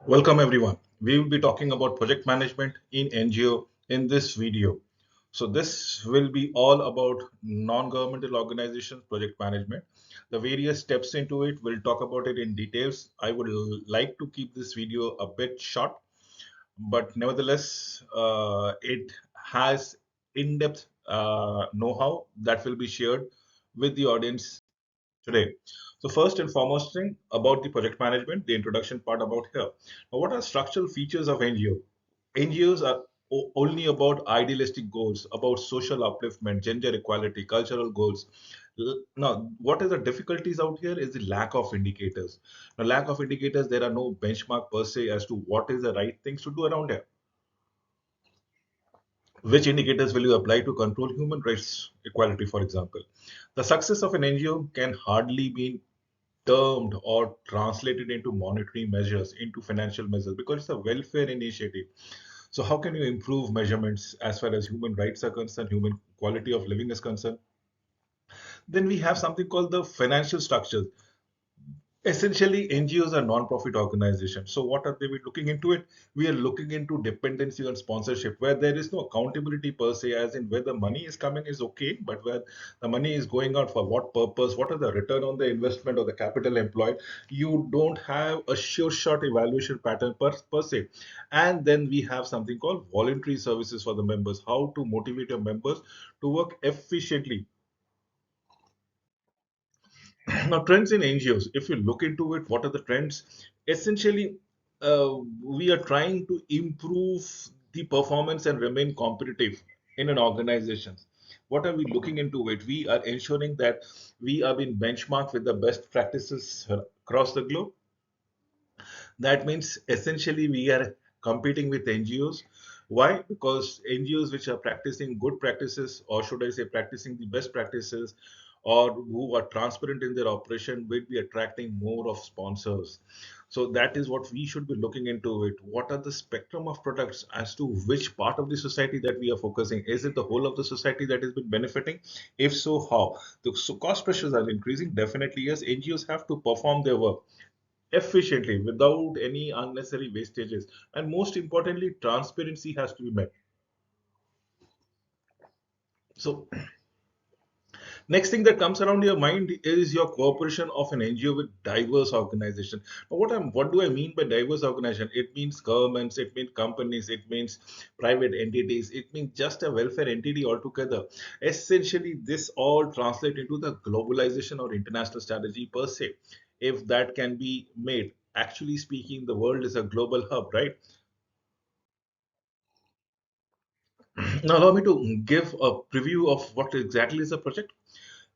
Welcome everyone. We will be talking about project management in NGO in this video. So this will be all about non-governmental organizations project management. The various steps into it, we'll talk about it in details. I would like to keep this video a bit short, but nevertheless, it has in-depth know-how that will be shared with the audience today. So first and foremost thing about the project management, the introduction part about here. Now, what are structural features of NGO? NGOs are only about idealistic goals, about social upliftment, gender equality, cultural goals. Now, what is the difficulties out here is the lack of indicators. Now, lack of indicators, there are no benchmark per se as to what is the right things to do around here. Which indicators will you apply to control human rights equality, for example? The success of an NGO can hardly be termed or translated into monetary measures, into financial measures, because it's a welfare initiative. So, how can you improve measurements as far as human rights are concerned, human quality of living is concerned? Then we have something called the financial structures. Essentially, NGOs are non-profit organizations. So, what are they looking into it? We are looking into dependency on sponsorship, where there is no accountability per se, as in where the money is coming is okay, but where the money is going out for what purpose, what are the return on the investment or the capital employed, you don't have a sure shot evaluation pattern per se. And then we have something called voluntary services for the members, how to motivate your members to work efficiently. Now, trends in NGOs, if you look into it, what are the trends? Essentially, we are trying to improve the performance and remain competitive in an organization. What are we looking into it? We are ensuring that we are being benchmarked with the best practices across the globe. That means essentially we are competing with NGOs. Why? Because NGOs which are practicing good practices, or should I say, practicing the best practices, or who are transparent in their operation, will be attracting more of sponsors. So that is what we should be looking into it. What are the spectrum of products as to which part of the society that we are focusing? Is it the whole of the society that has been benefiting? If so, how? So cost pressures are increasing. Definitely, yes. NGOs have to perform their work efficiently without any unnecessary wastages, and most importantly, transparency has to be met. So next thing that comes around your mind is your cooperation of an NGO with diverse organization. Now, what do I mean by diverse organization? It means governments, it means companies, it means private entities, it means just a welfare entity altogether. Essentially, this all translate into the globalization or international strategy per se. If that can be made, actually speaking, the world is a global hub, right? Now, allow me to give a preview of what exactly is a project.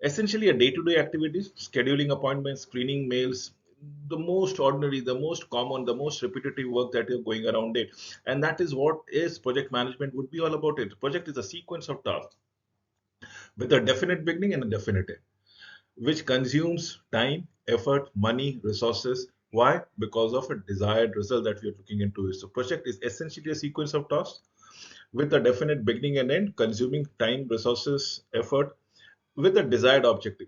Essentially, a day-to-day activities, scheduling appointments, screening mails, the most ordinary, the most common, the most repetitive work that you're going around it. And that is what is project management would be all about it. Project is a sequence of tasks with a definite beginning and a definite end, which consumes time, effort, money, resources. Why? Because of a desired result that we are looking into it. So project is essentially a sequence of tasks with a definite beginning and end, consuming time, resources, effort with a desired objective.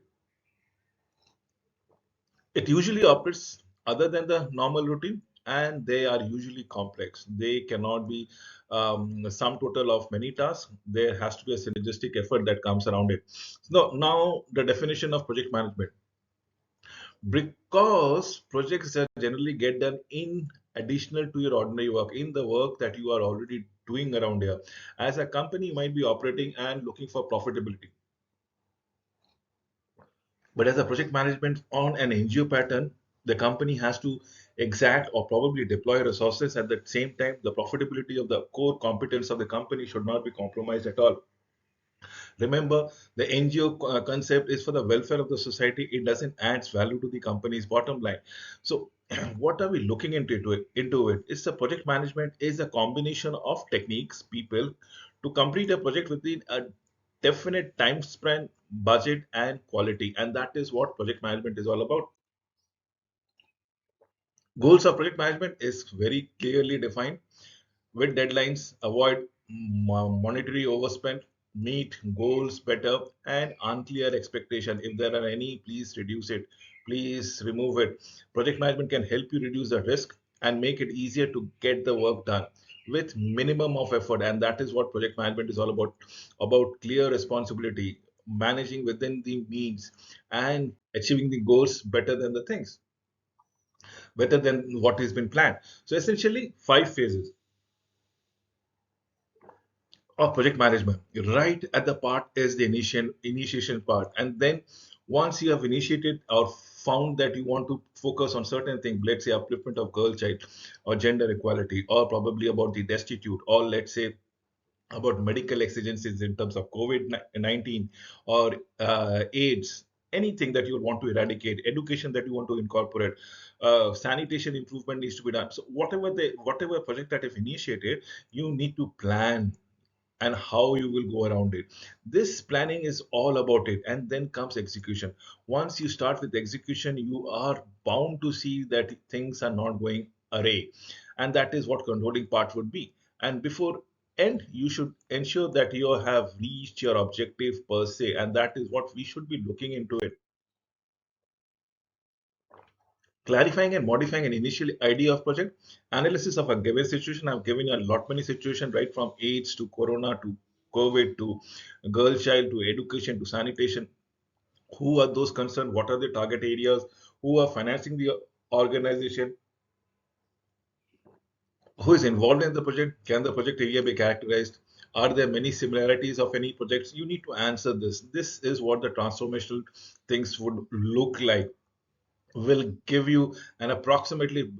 It usually operates other than the normal routine, and they are usually complex. They cannot be sum total of many tasks. There has to be a synergistic effort that comes around it. So now the definition of project management, because projects are generally get done in additional to your ordinary work, in the work that you are already doing around here. As a company, you might be operating and looking for profitability, but as a project management on an NGO pattern, the company has to exact or probably deploy resources. At the same time, the profitability of the core competence of the company should not be compromised at all. Remember, the NGO concept is for the welfare of the society. It doesn't add value to the company's bottom line. So, what are we looking into it? It's the project management is a combination of techniques, people to complete a project within a definite time span, budget, and quality. And that is what project management is all about. Goals of project management is very clearly defined with deadlines, avoid monetary overspend, meet goals better, and unclear expectation. If there are any, please reduce it. Please remove it. Project management can help you reduce the risk and make it easier to get the work done with minimum of effort. And that is what project management is all about clear responsibility, managing within the means, and achieving the goals better than what has been planned. So essentially, five phases of project management. Right at the part is the initiation part, and then once you have initiated or found that you want to focus on certain things, let's say upliftment of girl child, or gender equality, or probably about the destitute, or let's say about medical exigencies in terms of COVID-19 or AIDS, anything that you want to eradicate, education that you want to incorporate, sanitation improvement needs to be done. So whatever project that is initiated, you need to plan and how you will go around it. This planning is all about it, and then comes execution. Once you start with execution, you are bound to see that things are not going array, and that is what controlling part would be. And before end, you should ensure that you have reached your objective per se, and that is what we should be looking into it. Clarifying and modifying an initial idea of project, analysis of a given situation. I've given you a lot many situations, right from AIDS to Corona to COVID to girl child to education to sanitation. Who are those concerned? What are the target areas? Who are financing the organization? Who is involved in the project? Can the project area be characterized? Are there many similarities of any projects? You need to answer this. This is what the transformational things would look like, will give you an approximately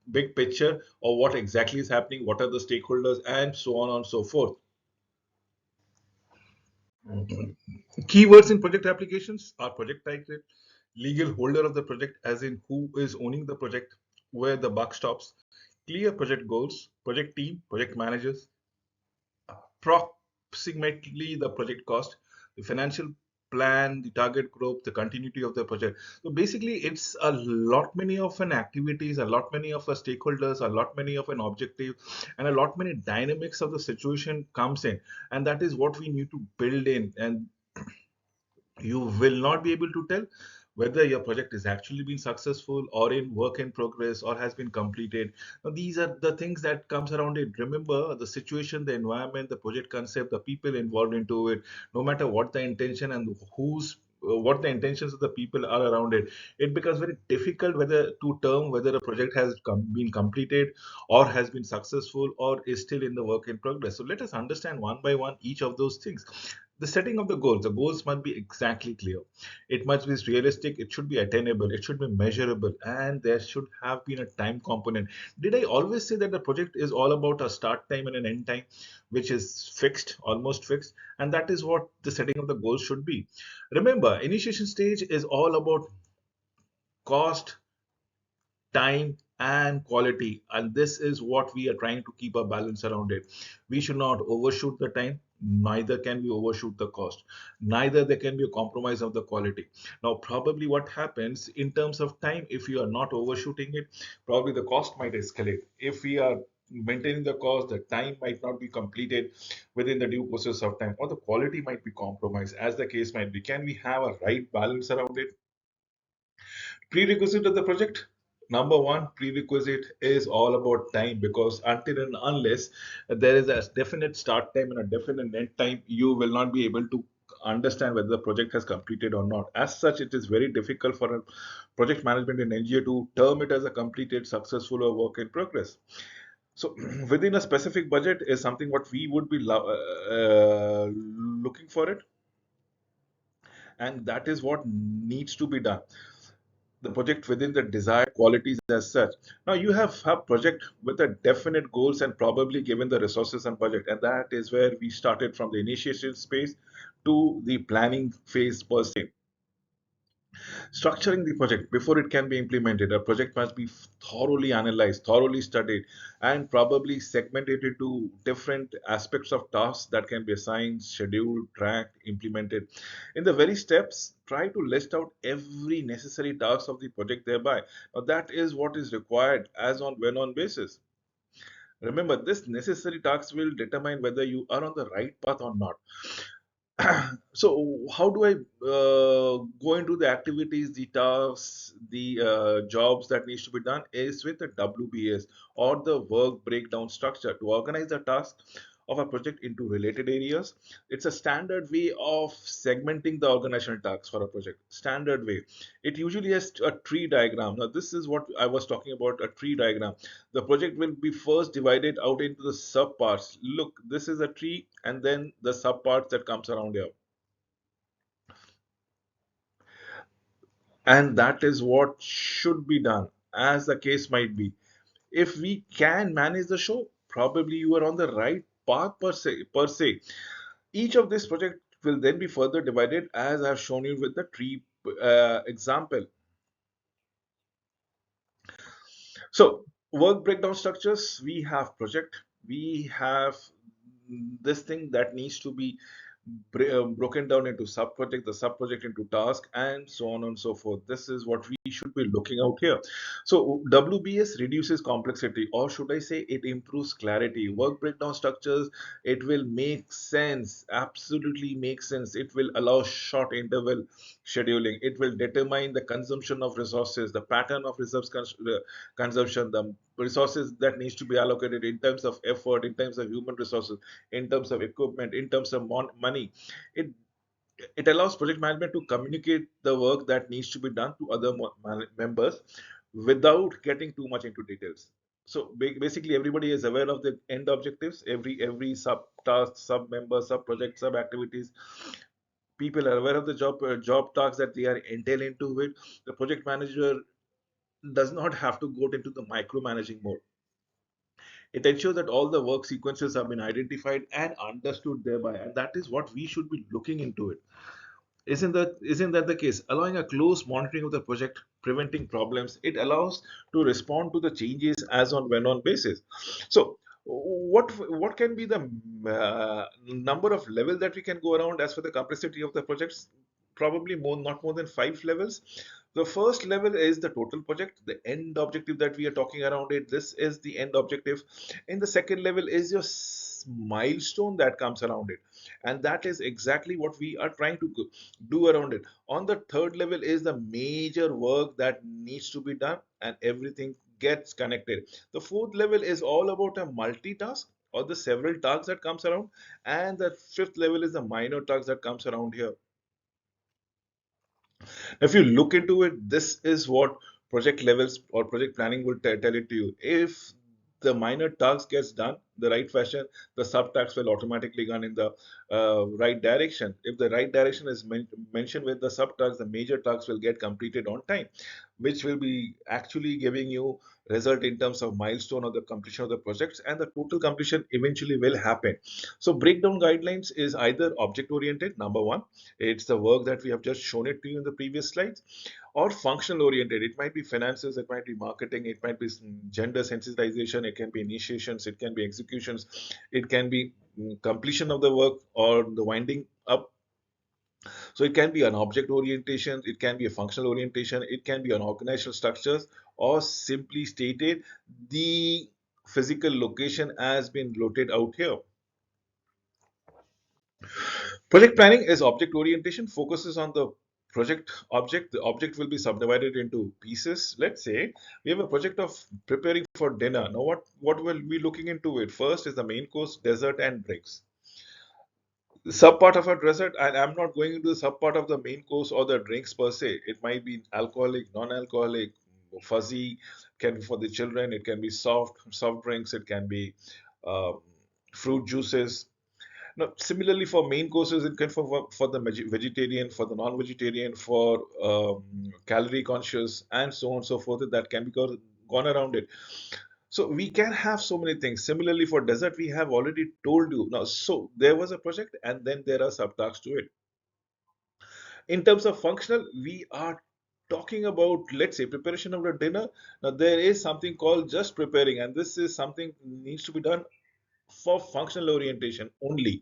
big picture of what exactly is happening, what are the stakeholders, and so on and so forth. Keywords in project applications are project title, legal holder of the project, as in who is owning the project, where the buck stops, clear project goals, project team, project managers, approximately the project cost, the financial plan, the target group, the continuity of the project. So basically, it's a lot many of an activities, a lot many of a stakeholders, a lot many of an objective, and a lot many dynamics of the situation comes in, and that is what we need to build in. And you will not be able to tell whether your project is actually been successful or in work in progress or has been completed. Now, these are the things that comes around it. Remember the situation, the environment, the project concept, the people involved into it. No matter what the intention and who's what the intentions of the people are around it, it becomes very difficult whether to term whether a project has been completed or has been successful or is still in the work in progress. So let us understand one by one each of those things. The setting of the goals must be exactly clear. It must be realistic, it should be attainable, it should be measurable, and there should have been a time component. Did I always say that the project is all about a start time and an end time, which is fixed, almost fixed? And that is what the setting of the goals should be. Remember, initiation stage is all about cost, time, and quality, and this is what we are trying to keep a balance around it. We should not overshoot the time, neither can we overshoot the cost, neither there can be a compromise of the quality. Now probably what happens in terms of time, if you are not overshooting it, probably the cost might escalate. If we are maintaining the cost, the time might not be completed within the due process of time, or the quality might be compromised, as the case might be. Can we have a right balance around it? Prerequisite of the project. Number one prerequisite is all about time, because until and unless there is a definite start time and a definite end time, you will not be able to understand whether the project has completed or not. As such, it is very difficult for a project management in NGO to term it as a completed, successful, or work in progress. So within a specific budget is something what we would be looking for it, and that is what needs to be done, the project within the desired qualities as such. Now you have a project with a definite goals and probably given the resources and budget, and that is where we started from the initiation space to the planning phase per se. Structuring the project before it can be implemented, a project must be thoroughly analyzed, thoroughly studied, and probably segmented into different aspects of tasks that can be assigned, scheduled, tracked, implemented. In the very steps, try to list out every necessary task of the project thereby. Now, that is what is required as on when on basis. Remember, this necessary tasks will determine whether you are on the right path or not. So how do I go into the activities, the tasks, the jobs that needs to be done is with the WBS or the work breakdown structure to organize the task of a project into related areas. It's a standard way of segmenting the organizational tasks for a project. Standard way. It usually has a tree diagram. Now this is what I was talking about, a tree diagram. The project will be first divided out into the sub parts. Look, this is a tree and then the sub parts that comes around here, and that is what should be done as the case might be. If we can manage the show, probably you are on the right path per se. Each of this project will then be further divided as I've shown you with the tree example. So work breakdown structures, we have project, we have this thing that needs to be broken down into sub project, the sub project into task, and so on and so forth. This is what we should be looking out here. So WBS reduces complexity, or should I say, it improves clarity. Work breakdown structures, it will make sense, absolutely make sense. It will allow short interval scheduling. It will determine the consumption of resources, the pattern of resource consumption, the resources that needs to be allocated in terms of effort, in terms of human resources, in terms of equipment, in terms of money. It it allows project management to communicate the work that needs to be done to other members without getting too much into details. So basically, everybody is aware of the end objectives. Every sub task, sub member, sub project, sub activities. People are aware of the job tasks that they are entail into it. The project manager does not have to go into the micromanaging mode. It ensures that all the work sequences have been identified and understood thereby, and that is what we should be looking into it. Isn't that the case? Allowing a close monitoring of the project, preventing problems, it allows to respond to the changes as on when on basis. So what can be the number of level that we can go around as for the complexity of the projects? Probably more, not more than 5 levels. The first level is the total project, the end objective that we are talking around it. This is the end objective. In the second level is your milestone that comes around it, and that is exactly what we are trying to do around it. On the third level is the major work that needs to be done, and everything gets connected. The fourth level is all about a multitask or the several tasks that comes around, and the fifth level is the minor tasks that comes around here. If you look into it, this is what project levels or project planning will tell it to you. If the minor task gets done the right fashion, the subtasks will automatically run in the right direction. If the right direction is mentioned with the subtasks, the major tasks will get completed on time, which will be actually giving you result in terms of milestone of the completion of the projects, and the total completion eventually will happen. So breakdown guidelines is either object oriented, number one, it's the work that we have just shown it to you in the previous slides, or functional oriented. It might be finances, it might be marketing, it might be gender sensitization, it can be initiations, it can be executions, it can be completion of the work or the winding up. So it can be an object orientation, it can be a functional orientation, it can be an organizational structures, or simply stated, the physical location has been located out here. Project planning is object orientation, focuses on the project object. The object will be subdivided into pieces. Let's say we have a project of preparing for dinner. Now, what will we looking into it? First is the main course, dessert, and drinks. Sub part of a dessert, and I'm not going into the sub part of the main course or the drinks per se. It might be alcoholic, non-alcoholic, fuzzy, can be for the children. It can be soft drinks. It can be um, fruit juices. Now, similarly, for main courses, it can for the vegetarian, for the non-vegetarian, for calorie conscious, and so on and so forth. That can be gone around it. So we can have so many things. Similarly, for dessert, we have already told you now. So there was a project, and then there are subtasks to it. In terms of functional, we are talking about, let's say, preparation of the dinner. Now there is something called just preparing, and this is something needs to be done for functional orientation only.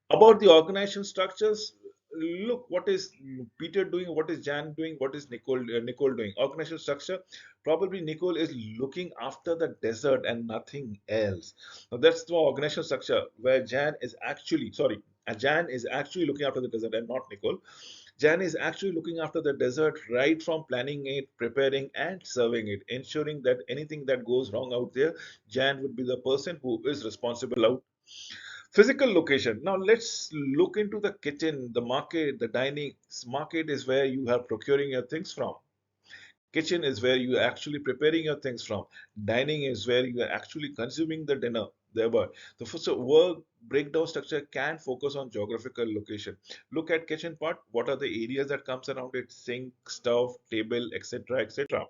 About the organization structures, look what is Peter doing, what is Jan doing, what is Nicole doing. Organizational structure, probably Nicole is looking after the desert and nothing else. Now that's the organizational structure where Jan is actually, sorry, Jan is actually looking after the desert and not Nicole. Jan is actually looking after the desert right from planning it, preparing, and serving it, ensuring that anything that goes wrong out there, Jan would be the person who is responsible out. Physical location. Now let's look into the kitchen, the market, the dining. Market is where you are procuring your things from. Kitchen is where you are actually preparing your things from. Dining is where you are actually consuming the dinner. Thereby, the first work breakdown structure can focus on geographical location. Look at kitchen part. What are the areas that comes around it? Sink, stove, table, etc., etc.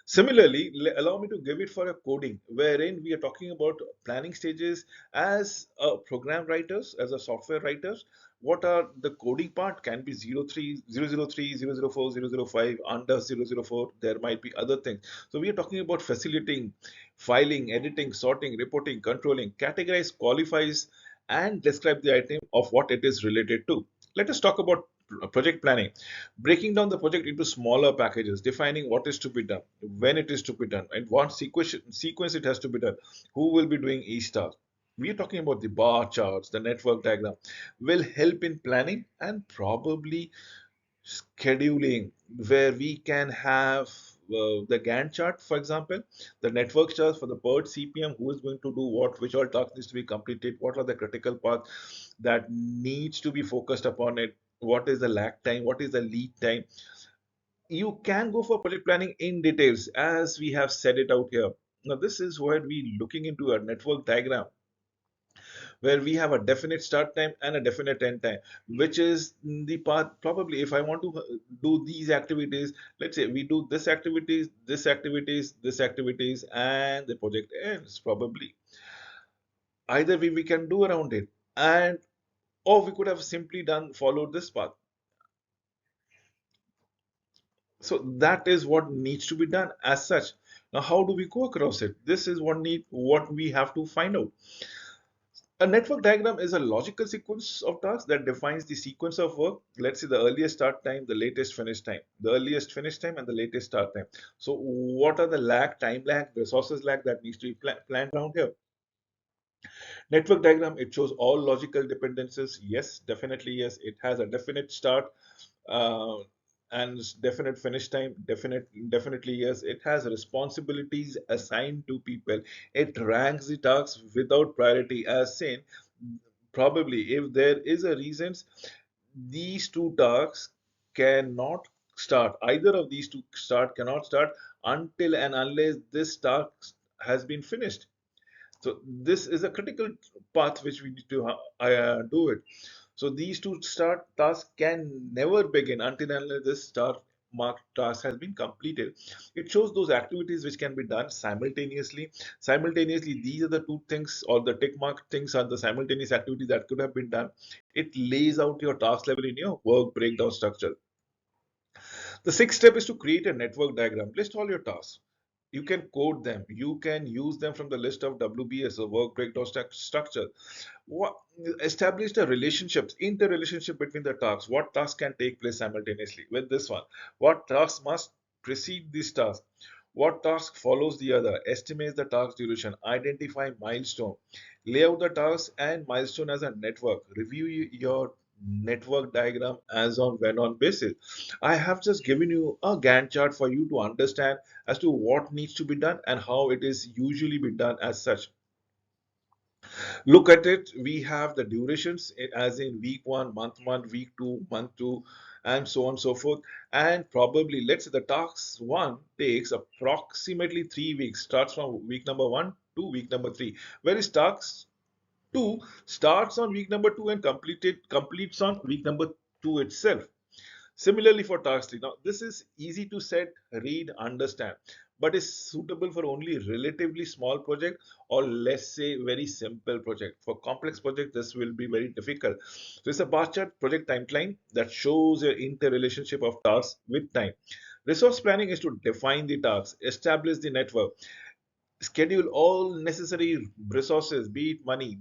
Similarly, allow me to give it for a coding, wherein we are talking about planning stages as a program writers, as a software writers. What are the coding part? Can be 03, 003, 004, 005, under 004. There might be other things. So we are talking about facilitating, filing, editing, sorting, reporting, controlling, categorize, qualifies, and describe the item of what it is related to. Let us talk about project planning, breaking down the project into smaller packages, defining what is to be done, when it is to be done, and what sequence it has to be done, who will be doing each task. We are talking about the bar charts, the network diagram will help in planning and probably scheduling, where we can have the Gantt chart, for example, the network chart for the per CPM, who is going to do what, which all tasks needs to be completed, what are the critical paths that needs to be focused upon it, what is the lag time, what is the lead time. You can go for project planning in details as we have said it out here. Now, this is where we looking into a network diagram where we have a definite start time and a definite end time, which is the path. Probably, if I want to do these activities, let's say we do this activities, this activities, this activities, and the project ends. Probably either way we can do around it, and or we could have simply done followed this path. So that is what needs to be done as such. Now, how do we go across it? This is what we have to find out. A network diagram is a logical sequence of tasks that defines the sequence of work. Let's say the earliest start time, the latest finish time, the earliest finish time, and the latest start time. So, what are the time lag, resources lag that needs to be planned around here? Network diagram, it shows all logical dependencies. Yes, definitely yes. It has a definite start uh, and definite finish time. Definitely yes. It has responsibilities assigned to people. It ranks the tasks without priority as seen. Probably, if there is a reasons, these two tasks cannot start. Either of these two cannot start until and unless this task has been finished. So this is a critical path which we need to do it. So these two start tasks can never begin until and unless this start marked task has been completed. It shows those activities which can be done simultaneously. Simultaneously, these are the two things or the tick mark things are the simultaneous activities that could have been done. It lays out your task level in your work breakdown structure. The sixth step is to create a network diagram. List all your tasks. You can code them. You can use them from the list of WBS or work breakdown structure. What, establish the relationships, interrelationship between the tasks. What tasks can take place simultaneously with this one? What tasks must precede this task? What task follows the other? Estimates the task duration. Identify milestone. Lay out the task and milestone as a network. Review your network diagram as on when on basis. I have just given you a Gantt chart for you to understand as to what needs to be done and how it is usually be done as such. Look at it. We have the durations as in week one, month one, week two, month two, and so on and so forth. And probably, let's say the task one takes approximately 3 weeks, starts from week number one to week number three. Whereas task two starts on week number two and completes on week number two itself. Similarly for task 3. Now, this is easy to set, read, understand, but is suitable for only relatively small project or let's say very simple project. For complex project, this will be very difficult. So it's a bar chart project timeline that shows your interrelationship of tasks with time. Resource planning is to define the tasks, establish the network, schedule all necessary resources, be it money,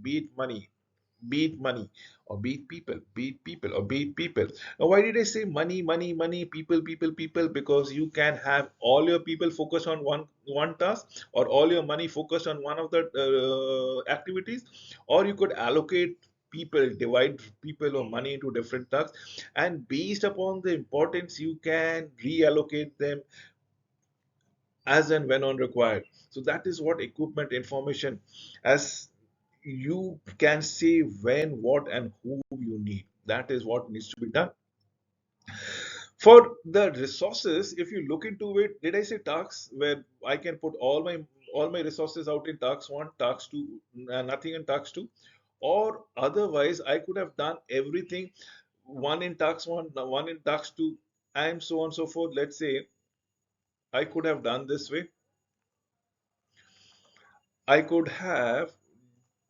or be it people, be it people, or be it people. Now, why did I say money, money, money, people, people, people? Because you can have all your people focus on one task, or all your money focused on one of the activities, or you could allocate. people, divide people or money into different tasks, and based upon the importance, you can reallocate them as and when on required. So that is what equipment information, as you can say when, what, and who you need. That is what needs to be done. For the resources, if you look into it, did I say tasks where I can put all my resources out in task one, task two, nothing in task two, or otherwise I could have done everything one in task one, one in task two, and so on and so forth. Let's say I could have done this way. I could have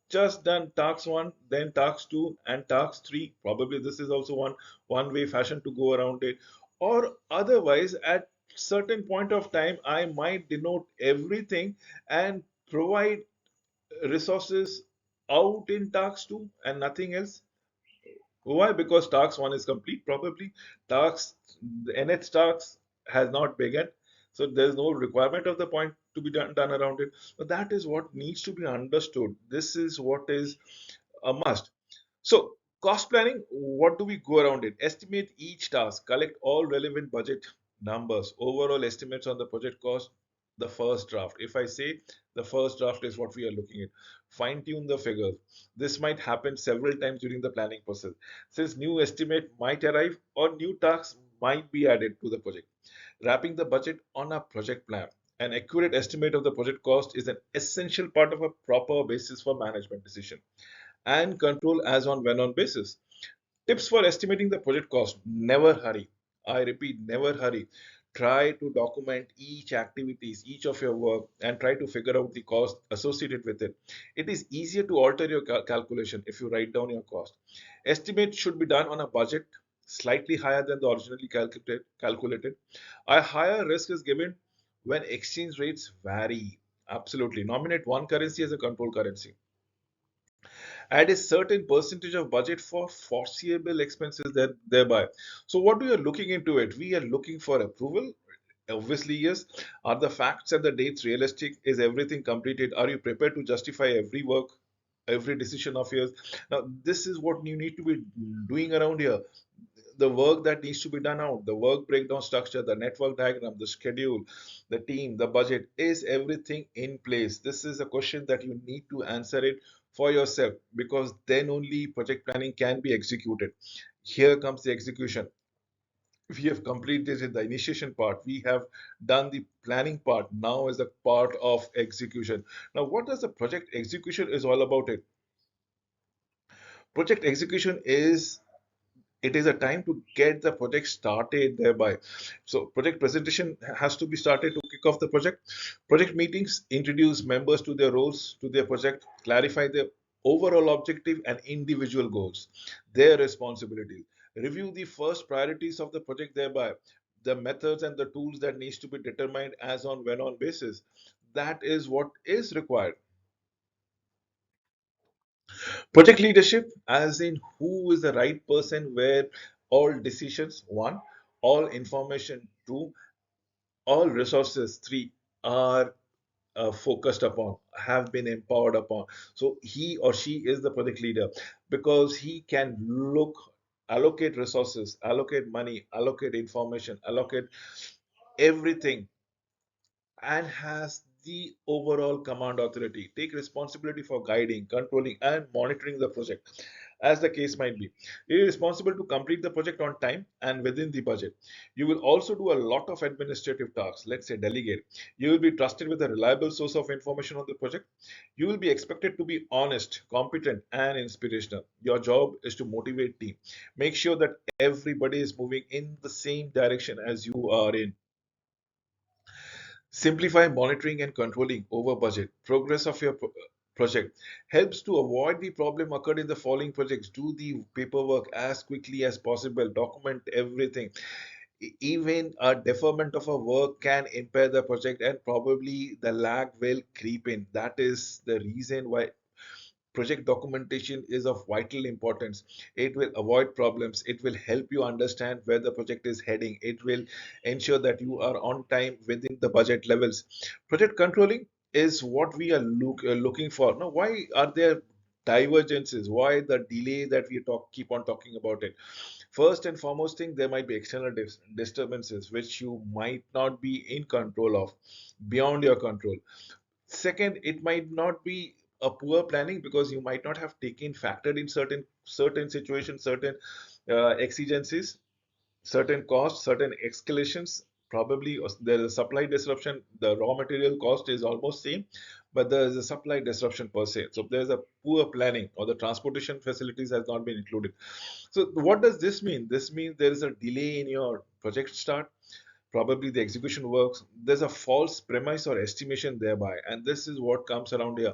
just done task one, then task two, and task three. Probably this is also one way fashion to go around it. Or otherwise, at certain point of time, I might denote everything and provide resources out in task two and nothing else. Why? Because task one is complete. Probably task the NH task has not begun, so there's no requirement of the point to be done around it. But that is what needs to be understood. This is what is a must. So, cost planning, what do we go around it? Estimate each task, collect all relevant budget numbers, overall estimates on the project cost, the first draft. If I say the first draft is what we are looking at, fine tune the figures. This might happen several times during the planning process, since new estimate might arrive or new tasks might be added to the project. Wrapping the budget on a project plan. An accurate estimate of the project cost is an essential part of a proper basis for management decision and control as on when on basis. Tips for estimating the project cost. Never hurry. I repeat, never hurry. Try to document each activities, each of your work, and try to figure out the cost associated with it. It is easier to alter your calculation if you write down your cost. Estimate should be done on a budget slightly higher than the originally calculated. A higher risk is given when exchange rates vary. Absolutely. Nominate one currency as a control currency. Add a certain percentage of budget for foreseeable expenses thereby. So what we are looking into it, we are looking for approval. Obviously, yes. Are the facts and the dates realistic? Is everything completed? Are you prepared to justify every work, every decision of yours? Now, this is what you need to be doing around here. The work that needs to be done out, the work breakdown structure, the network diagram, the schedule, the team, the budget, is everything in place? This is a question that you need to answer it for yourself, because then only project planning can be executed. Here comes the execution. We have completed the initiation part, we have done the planning part, now is the part of execution. Now what does the project execution is all about? It project execution is, it is a time to get the project started thereby. So project presentation has to be started to kick off the project meetings introduce members to their roles, to their project, clarify their overall objective and individual goals, their responsibilities, review the first priorities of the project thereby, the methods and the tools that needs to be determined as on when on basis. That is what is required. Project leadership, as in who is the right person where all decisions, one, all information, two, all resources, three, are focused upon, have been empowered upon. So he or she is the project leader because he can look, allocate resources, allocate money, allocate information, allocate everything, and has the overall command authority, take responsibility for guiding, controlling, and monitoring the project, as the case might be. He is responsible to complete the project on time and within the budget. You will also do a lot of administrative tasks, let's say delegate. You will be trusted with a reliable source of information on the project. You will be expected to be honest, competent, and inspirational. Your job is to motivate team. Make sure that everybody is moving in the same direction as you are in. Simplify monitoring and controlling over budget. Progress of your project helps to avoid the problem occurred in the following projects. Do the paperwork as quickly as possible. Document everything. Even a deferment of a work can impair the project, and probably the lag will creep in. That is the reason why project documentation is of vital importance. It will avoid problems. It will help you understand where the project is heading. It will ensure that you are on time within the budget levels. Project controlling is what we are looking for. Now, why are there divergences, why the delay that we keep on talking about it. First and foremost thing, there might be external disturbances which you might not be in control of, beyond your control. Second, it might not be a poor planning because you might not have taken factored in certain situations, certain exigencies, certain costs, certain escalations. Probably there is a supply disruption. The raw material cost is almost same, but there is a supply disruption per se. So there's a poor planning, or the transportation facilities has not been included. So what does this mean? This means there is a delay in your project start, probably the execution works. There's a false premise or estimation thereby, and this is what comes around here.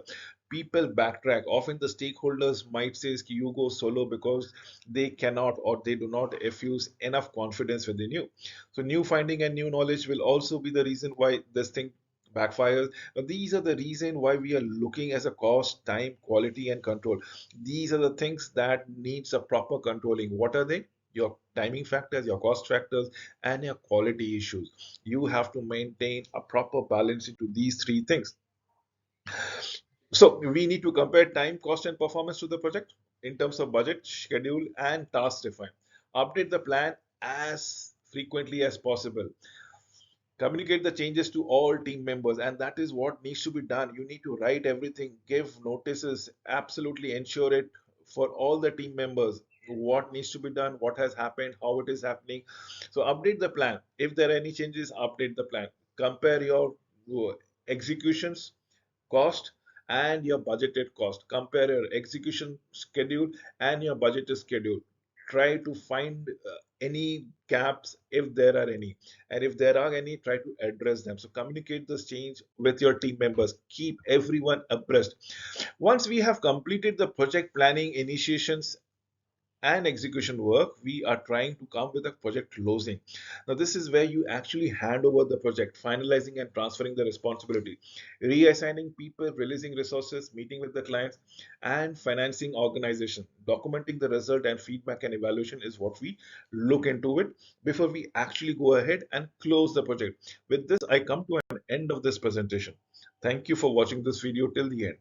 People backtrack. Often the stakeholders might say you go solo because they cannot or they do not effuse enough confidence within you. So new finding and new knowledge will also be the reason why this thing backfires. But these are the reason why we are looking as a cost, time, quality, and control. These are the things that needs a proper controlling. What are they? Your timing factors, your cost factors, and your quality issues. You have to maintain a proper balance into these three things. So we need to compare time, cost, and performance to the project in terms of budget, schedule, and task define. Update the plan as frequently as possible. Communicate the changes to all team members, and that is what needs to be done. You need to write everything, give notices, absolutely ensure it for all the team members what needs to be done, what has happened, how it is happening. So update the plan. If there are any changes, update the plan. Compare your executions cost and your budgeted cost. Compare your execution schedule and your budgeted schedule. Try to find any gaps if there are any. And if there are any, try to address them. So communicate this change with your team members. Keep everyone abreast. Once we have completed the project planning initiations and execution work, we are trying to come with a project closing. Now, this is where you actually hand over the project, finalizing and transferring the responsibility, reassigning people, releasing resources, meeting with the clients, and financing organization. Documenting the result and feedback and evaluation is what we look into it before we actually go ahead and close the project. With this, I come to an end of this presentation. Thank you for watching this video till the end.